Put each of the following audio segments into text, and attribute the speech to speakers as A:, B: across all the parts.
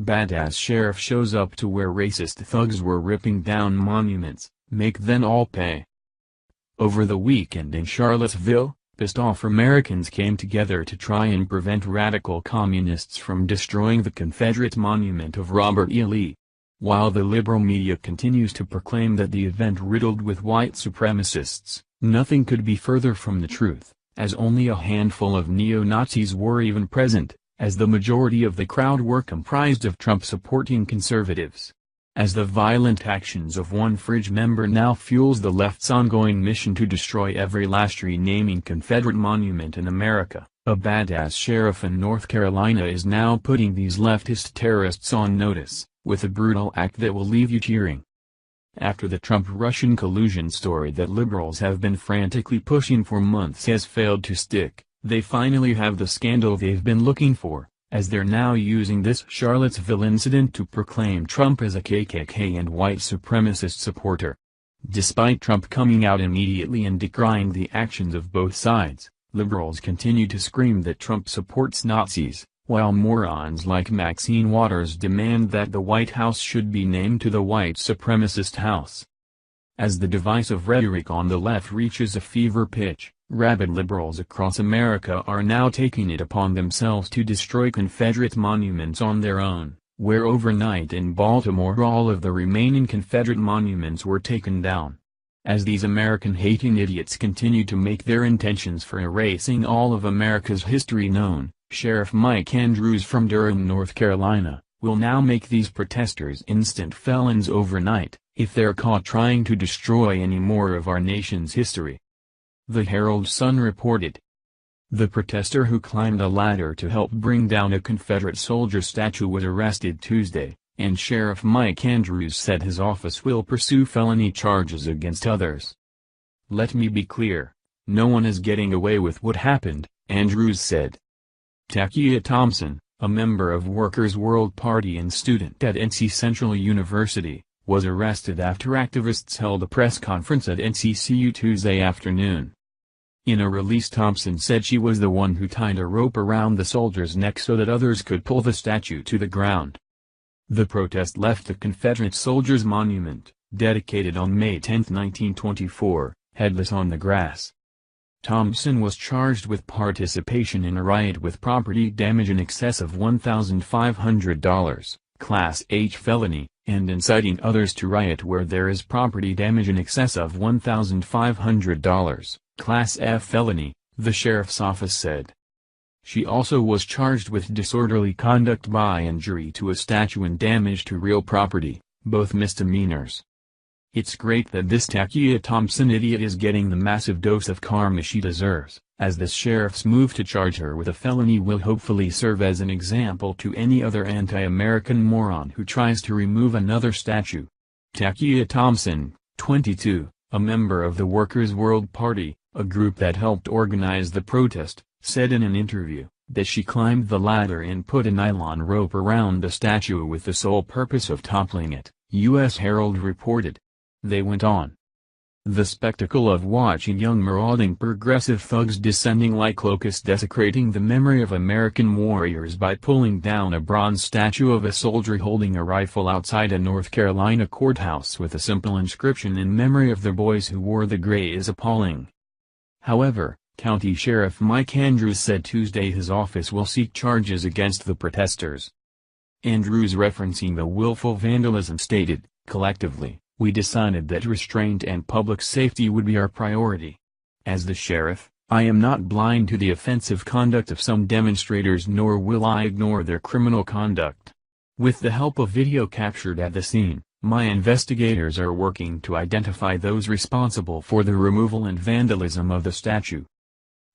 A: Badass sheriff shows up to where racist thugs were ripping down monuments, make them all pay. Over the weekend in Charlottesville, pissed-off Americans came together to try and prevent radical communists from destroying the Confederate monument of Robert E. Lee. While the liberal media continues to proclaim that the event riddled with white supremacists, nothing could be further from the truth, as only a handful of neo-Nazis were even present, as the majority of the crowd were comprised of Trump-supporting conservatives. As the violent actions of one fringe member now fuels the left's ongoing mission to destroy every last renaming Confederate monument in America, a badass sheriff in North Carolina is now putting these leftist terrorists on notice, with a brutal act that will leave you tearing. After the Trump-Russian collusion story that liberals have been frantically pushing for months has failed to stick, they finally have the scandal they've been looking for, as they're now using this Charlottesville incident to proclaim Trump as a KKK and white supremacist supporter. Despite Trump coming out immediately and decrying the actions of both sides, liberals continue to scream that Trump supports Nazis, while morons like Maxine Waters demand that the White House should be named to the white supremacist house. As the divisive rhetoric on the left reaches a fever pitch, rabid liberals across America are now taking it upon themselves to destroy Confederate monuments on their own, where overnight in Baltimore all of the remaining Confederate monuments were taken down. As these American-hating idiots continue to make their intentions for erasing all of America's history known, Sheriff Mike Andrews from Durham, North Carolina, will now make these protesters instant felons overnight, if they're caught trying to destroy any more of our nation's history. The Herald-Sun reported. The protester who climbed a ladder to help bring down a Confederate soldier statue was arrested Tuesday, and Sheriff Mike Andrews said his office will pursue felony charges against others. "Let me be clear, no one is getting away with what happened," Andrews said. Takia Thompson, a member of Workers' World Party and student at NC Central University, was arrested after activists held a press conference at NCCU Tuesday afternoon. In a release, Thompson said she was the one who tied a rope around the soldier's neck so that others could pull the statue to the ground. The protest left the Confederate Soldiers Monument, dedicated on May 10, 1924, headless on the grass. Thompson was charged with participation in a riot with property damage in excess of $1,500, Class H felony, and inciting others to riot where there is property damage in excess of $1,500, Class F felony, the sheriff's office said. She also was charged with disorderly conduct by injury to a statue and damage to real property, both misdemeanors. It's great that this Takia Thompson idiot is getting the massive dose of karma she deserves, as the sheriff's move to charge her with a felony will hopefully serve as an example to any other anti-American moron who tries to remove another statue. Takia Thompson, 22, a member of the Workers' World Party, a group that helped organize the protest, said in an interview that she climbed the ladder and put a nylon rope around the statue with the sole purpose of toppling it, U.S. Herald reported. They went on. The spectacle of watching young marauding progressive thugs descending like locusts desecrating the memory of American warriors by pulling down a bronze statue of a soldier holding a rifle outside a North Carolina courthouse with a simple inscription in memory of the boys who wore the gray is appalling. However, County Sheriff Mike Andrews said Tuesday his office will seek charges against the protesters. Andrews, referencing the willful vandalism, stated, "Collectively, we decided that restraint and public safety would be our priority. As the sheriff, I am not blind to the offensive conduct of some demonstrators, nor will I ignore their criminal conduct. With the help of video captured at the scene, my investigators are working to identify those responsible for the removal and vandalism of the statue."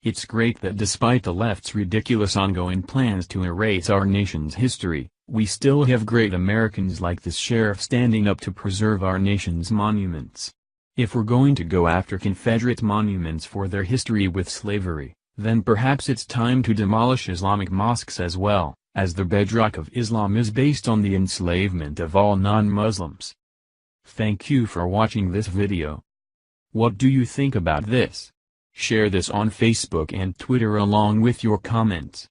A: It's great that despite the left's ridiculous ongoing plans to erase our nation's history, we still have great Americans like this sheriff standing up to preserve our nation's monuments. If we're going to go after Confederate monuments for their history with slavery, then perhaps it's time to demolish Islamic mosques as well, as the bedrock of Islam is based on the enslavement of all non-Muslims. Thank you for watching this video. What do you think about this? Share this on Facebook and Twitter along with your comments.